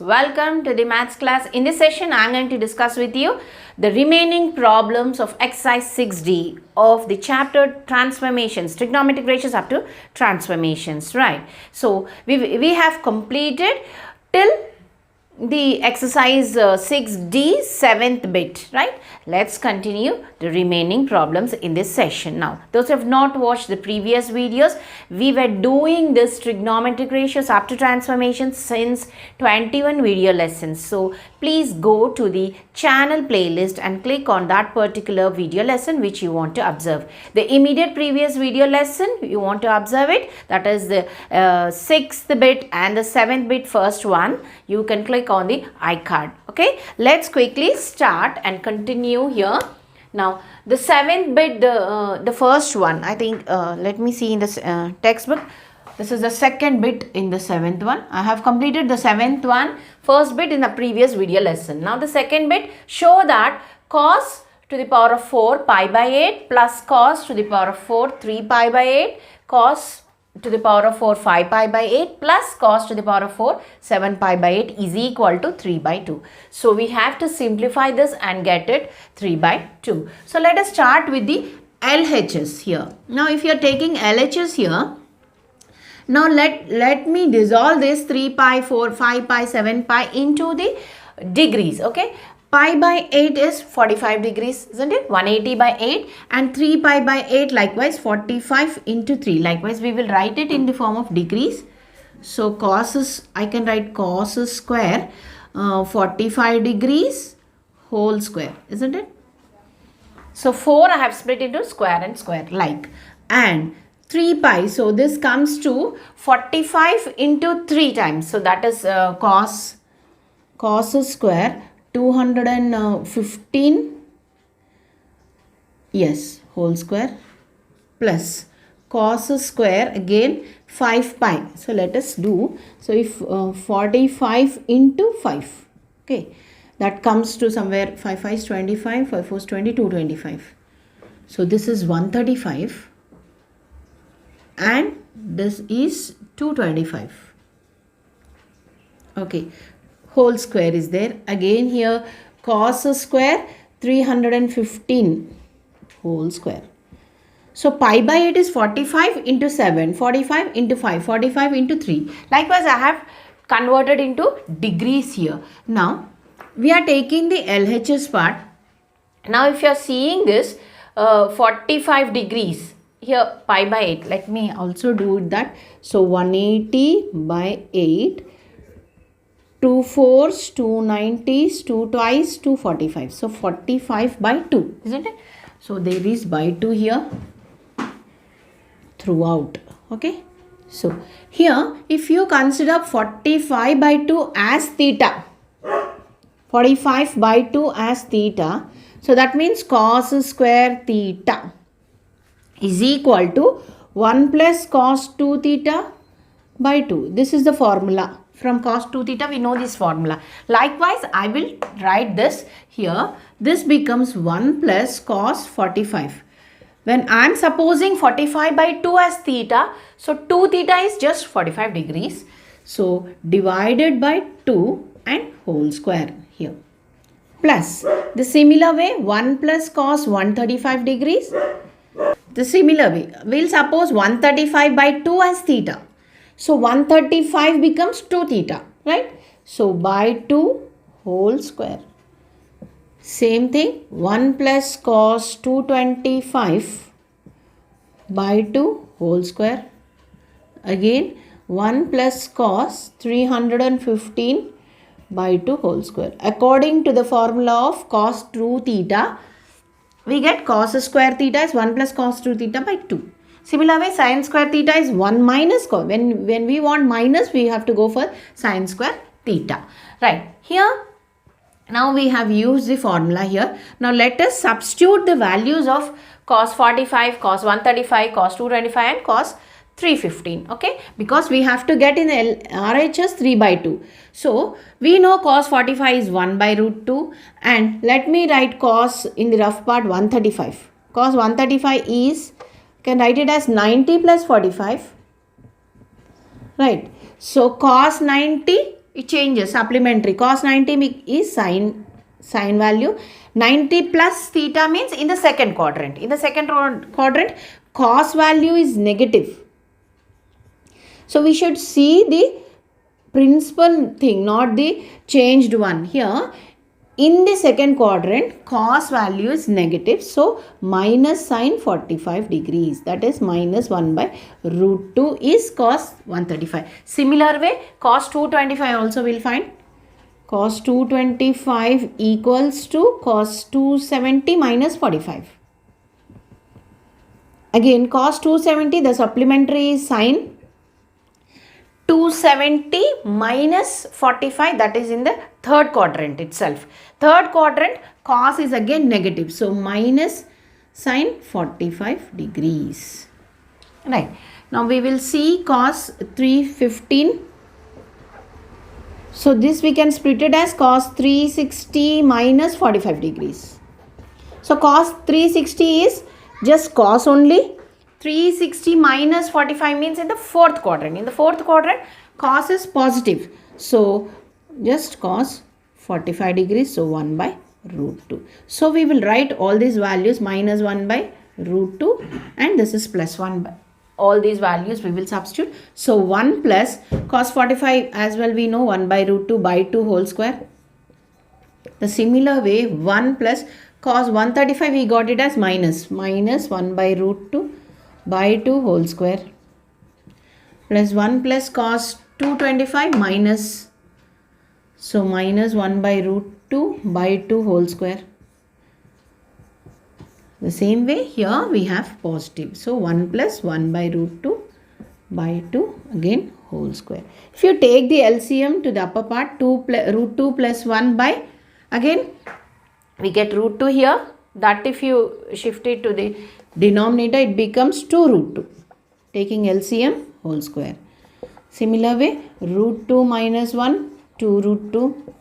welcome to the maths class. In this session I am going to discuss with you the remaining problems of exercise 6D of the chapter transformations, trigonometric ratios up to transformations, right? So we have completed till the exercise 6D 7th bit, right? Let's continue the remaining problems in this session. Now, those who have not watched the previous videos, we were doing this trigonometric ratios up to transformations since 21 video lessons. So, please go to the channel playlist and click on that particular video lesson which you want to observe. The immediate previous video lesson, you want to observe it, that is the 6th bit and the 7th bit first one. You can click on the iCard. Okay, let's quickly start and continue here. Now the 7th bit, the first one, I think let me see in this textbook. This is the second bit in the 7th one. I have completed the 7th one, first bit in the previous video lesson. Now the second bit, show that cos to the power of 4 pi by 8 plus cos to the power of 4 3 pi by 8 cos to the power of 4 5 pi by 8 plus cos to the power of 4 7 pi by 8 is equal to 3 by 2. So we have to simplify this and get it 3 by 2. So let us start with the LHS here. Now if you are taking LHS here, now let me dissolve this 3 pi 4 5 pi 7 pi into the degrees. Okay, pi by 8 is 45 degrees, isn't it? 180 by 8, and 3 pi by 8 likewise 45 into 3. Likewise we will write it in the form of degrees. So cos is, I can write cos square 45 degrees whole square, isn't it? So 4 I have split into square and square like, and 3 pi, so this comes to 45 into 3 times. So that is cos square 215, yes, whole square, plus cos square again 5 pi. So let us do, so if 45 into 5, okay, that comes to somewhere 5 5 is 25, 5 4 is 20, 225. So this is 135 and this is 225. Okay, whole square is there. Again here cos square 315 whole square. So pi by 8 is 45 into 7, 45 into 5, 45 into 3. Likewise I have converted into degrees here. Now we are taking the LHS part. Now if you are seeing this 45 degrees, here pi by 8, let me also do that. So 180 by 8, 2 4s, 2 90s, 2 twice, 245. So 45 by 2, isn't it? So there is by 2 here throughout. Okay. So here if you consider 45 by 2 as theta, 45 by 2 as theta, so that means cos square theta is equal to 1 plus cos 2 theta by 2. This is the formula. From cos 2 theta we know this formula. Likewise I will write this here. This becomes 1 plus cos 45. When I am supposing 45 by 2 as theta, so 2 theta is just 45 degrees. So divided by 2 and whole square here. Plus the similar way 1 plus cos 135 degrees. The similar way, we will suppose 135 by 2 as theta. So 135 becomes 2 theta, right? So by 2 whole square. Same thing, 1 plus cos 225 by 2 whole square. Again 1 plus cos 315 by 2 whole square. According to the formula of cos 2 theta, we get cos square theta is 1 plus cos 2 theta by 2. Similar way, sin square theta is 1 minus cos. When we want minus, we have to go for sin square theta. Right. Here, now we have used the formula here. Now let us substitute the values of cos 45, cos 135, cos 225 and cos 315. Okay. Because we have to get in RHS 3 by 2. So we know cos 45 is 1 by root 2. And let me write cos in the rough part 135. Cos 135 is, can write it as 90 plus 45, right? So cos 90 it changes, supplementary. Cos 90 is sine value. 90 plus theta means in the second quadrant. In the second quadrant, cos value is negative. So we should see the principal thing, not the changed one. Here, in the second quadrant, cos value is negative. So, minus sine 45 degrees. That is minus 1 by root 2 is cos 135. Similar way, cos 225 also will find. Cos 225 equals to cos 270 minus 45. Again, cos 270, the supplementary is sine 270 minus 45, that is in the third quadrant itself. Third quadrant, cos is again negative. So, minus sine 45 degrees. Right. Now, we will see cos 315. So, this we can split it as cos 360 minus 45 degrees. So, cos 360 is just cos only. 360 minus 45 means in the fourth quadrant. In the fourth quadrant, cos is positive. So, just cos 45 degrees. So, 1 by root 2. So, we will write all these values minus 1 by root 2 and this is plus 1 by. All these values we will substitute. So, 1 plus cos 45 as well we know 1 by root 2 by 2 whole square. The similar way 1 plus cos 135 we got it as minus 1 by root 2 by 2 whole square plus 1 plus cos 225 minus, so minus 1 by root 2 by 2 whole square. The same way here we have positive. So 1 plus 1 by root 2 by 2 again whole square. If you take the LCM to the upper part, root 2 plus 1 by, again we get root 2 here. That if you shift it to the denominator, it becomes 2 root 2. Taking LCM whole square. Similar way, root 2 minus 1, 2 root 2.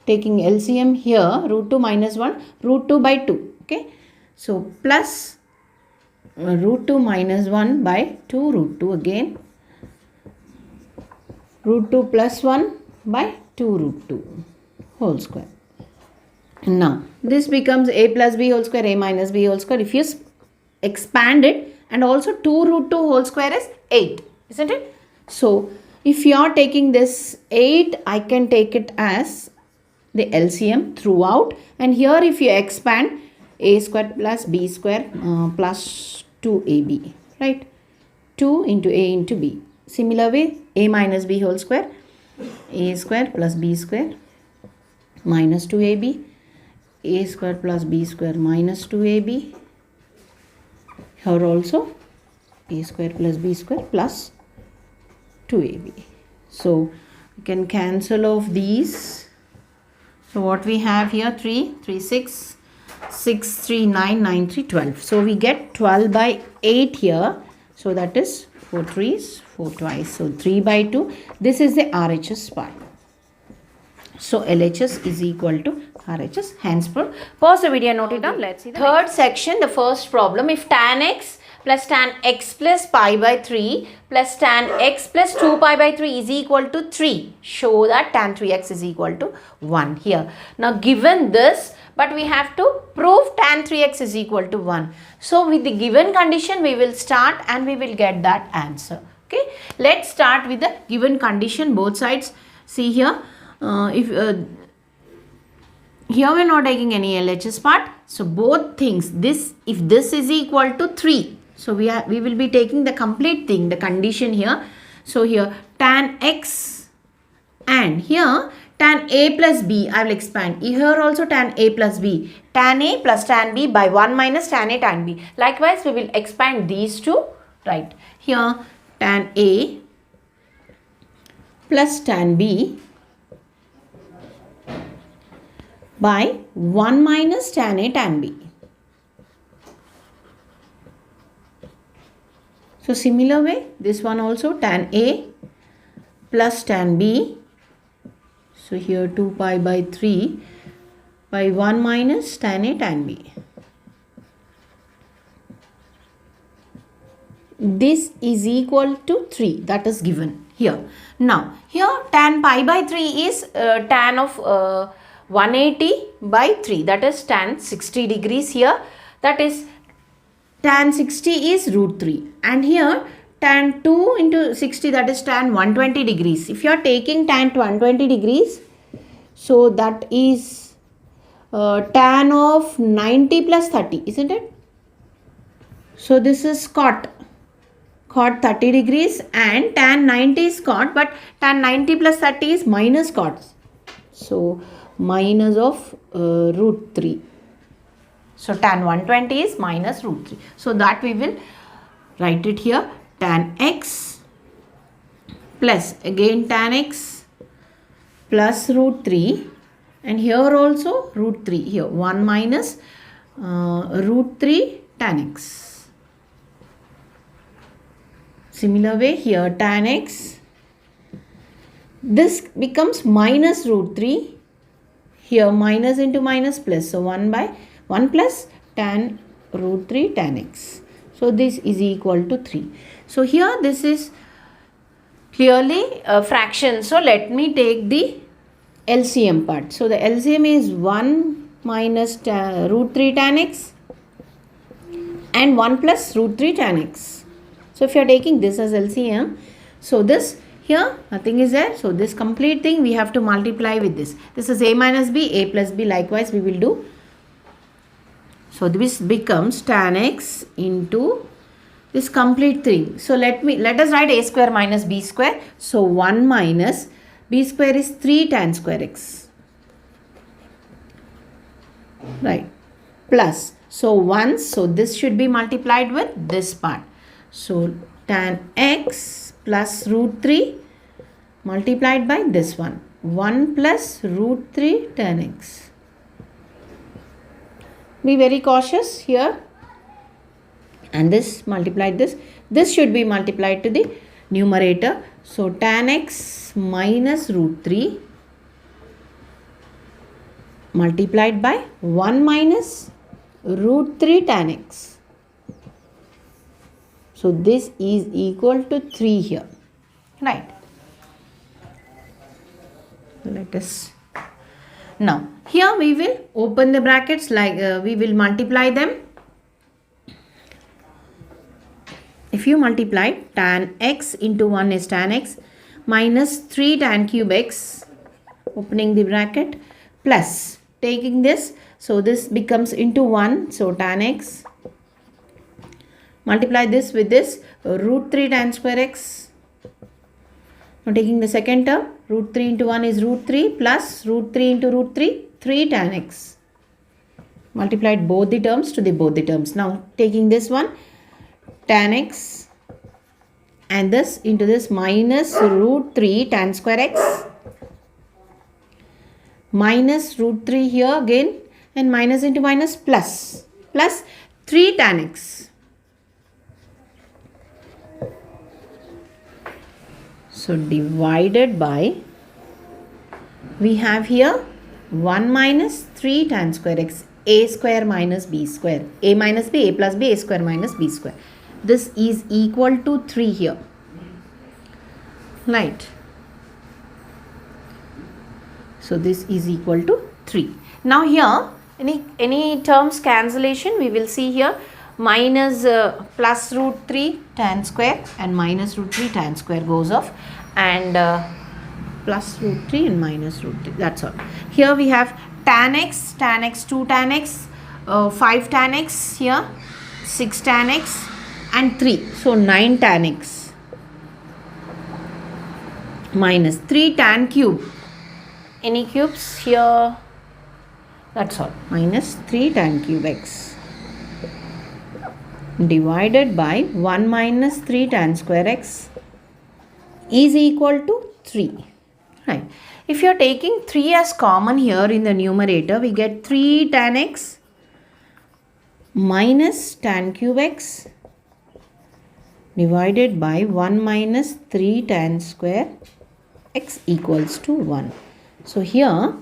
Taking LCM here, root 2 minus 1, root 2 by 2. Okay. So, plus root 2 minus 1 by 2 root 2 again. Root 2 plus 1 by 2 root 2 whole square. Now, this becomes a plus b whole square, a minus b whole square. If you expand it, and also 2 root 2 whole square is 8, isn't it? So, if you are taking this 8, I can take it as the LCM throughout. And here if you expand, a square plus b square plus 2ab, right? 2 into a into b. Similar way, a minus b whole square, a square plus b square minus 2ab, a square plus b square minus 2ab. Here also a square plus b square plus 2ab. So, you can cancel off these. So, what we have here 3, 3, 6, 6, 3, 9, 9, 3, 12. So, we get 12 by 8 here. So, that is 4 3s, 4 twice. So, 3 by 2. This is the RHS part. So, LHS is equal to RHS. Hence, pause the video and note it down. Let's see the third section, the first problem. If tan x plus tan x plus pi by 3 plus tan x plus 2 pi by 3 is equal to 3. Show that tan 3x is equal to 1 here. Now, given this, but we have to prove tan 3x is equal to 1. So, with the given condition, we will start and we will get that answer. Okay. Let's start with the given condition, both sides. See here. Here we are not taking any LHS part. So, both things, if this is equal to 3. So, we will be taking the complete thing, the condition here. So, here tan x and here tan a plus b, I will expand. Here also tan a plus b. Tan a plus tan b by 1 minus tan a tan b. Likewise, we will expand these two. Right. Here tan a plus tan b by 1 minus tan a tan b. So, similar way, this one also tan a plus tan b. So, here 2 pi by 3 by 1 minus tan a tan b. This is equal to 3, that is given. here. Now here tan pi by 3 is tan of 180 by 3, that is tan 60 degrees here, that is tan 60 is root 3, and here tan 2 into 60, that is tan 120 degrees. If you are taking tan 120 degrees, so that is tan of 90 plus 30, isn't it? So this is cot 30 degrees, and tan 90 is cot, but tan 90 plus 30 is minus cot. So minus of root 3. So tan 120 is minus root 3. So that we will write it here, tan x plus again tan x plus root 3, and here also root 3, here 1 minus root 3 tan x. Similar way here tan x, this becomes minus root 3, here minus into minus plus, so 1 by 1 plus tan root 3 tan x. So this is equal to 3. So here this is clearly a fraction. So let me take the LCM part. So the LCM is 1 minus root 3 tan x and 1 plus root 3 tan x. So if you are taking this as LCM, so this here nothing is there. So this complete thing we have to multiply with this. This is a minus b, a plus b, likewise we will do. So this becomes tan x into this complete thing. So let us write a square minus b square. So 1 minus b square is 3 tan square x. Right. Plus. So 1. So this should be multiplied with this part. So tan x plus root 3 multiplied by this one. 1 plus root 3 tan x. Be very cautious here. And this multiplied this. This should be multiplied to the numerator. So tan x minus root 3 multiplied by 1 minus root 3 tan x. So this is equal to 3 here. Right. Let us. Now here we will open the brackets, like we will multiply them. If you multiply tan x into 1 is tan x minus 3 tan cube x, opening the bracket, plus taking this, so this becomes into 1, so tan x, multiply this with this root 3 tan square x. Now taking the second term, root 3 into 1 is root 3 plus root 3 into root 3, 3 tan x. Multiplied both the terms to the both the terms. Now taking this one, tan x, and this into this minus root 3 tan square x minus root 3 here again, and minus into minus plus 3 tan x. So divided by, we have here 1 minus 3 tan square x, a square minus b square, a minus b, a plus b, a square minus b square. This is equal to 3 here. Right. So this is equal to 3. Now here any terms cancellation we will see here, minus plus root 3 tan square and minus root 3 tan square goes off, and plus root 3 and minus root 3, that's all. Here we have tan x, 2 tan x, 5 tan x here, 6 tan x and 3, so 9 tan x minus 3 tan cube. Any cubes here? That's all. Minus 3 tan cube x divided by 1 minus 3 tan square x is equal to 3. Right. If you are taking 3 as common here in the numerator, we get 3 tan x minus tan cube x divided by 1 minus 3 tan square x equals to 1. So here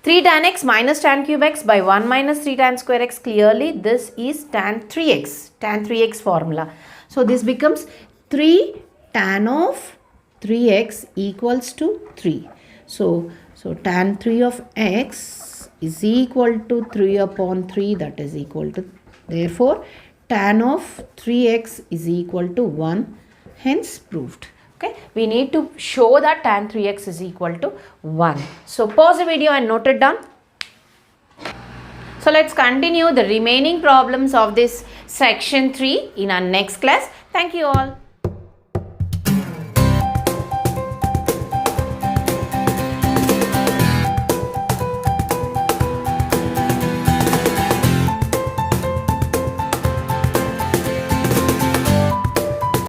3 tan x minus tan cube x by 1 minus 3 tan square x, clearly this is tan 3x formula. So this becomes 3 tan of 3x equals to 3. So tan 3 of x is equal to 3 upon 3, that is equal to, therefore tan of 3x is equal to 1, hence proved. Okay, we need to show that tan 3x is equal to 1. So pause the video and note it down. So let's continue the remaining problems of this section 3 in our next class. Thank you all.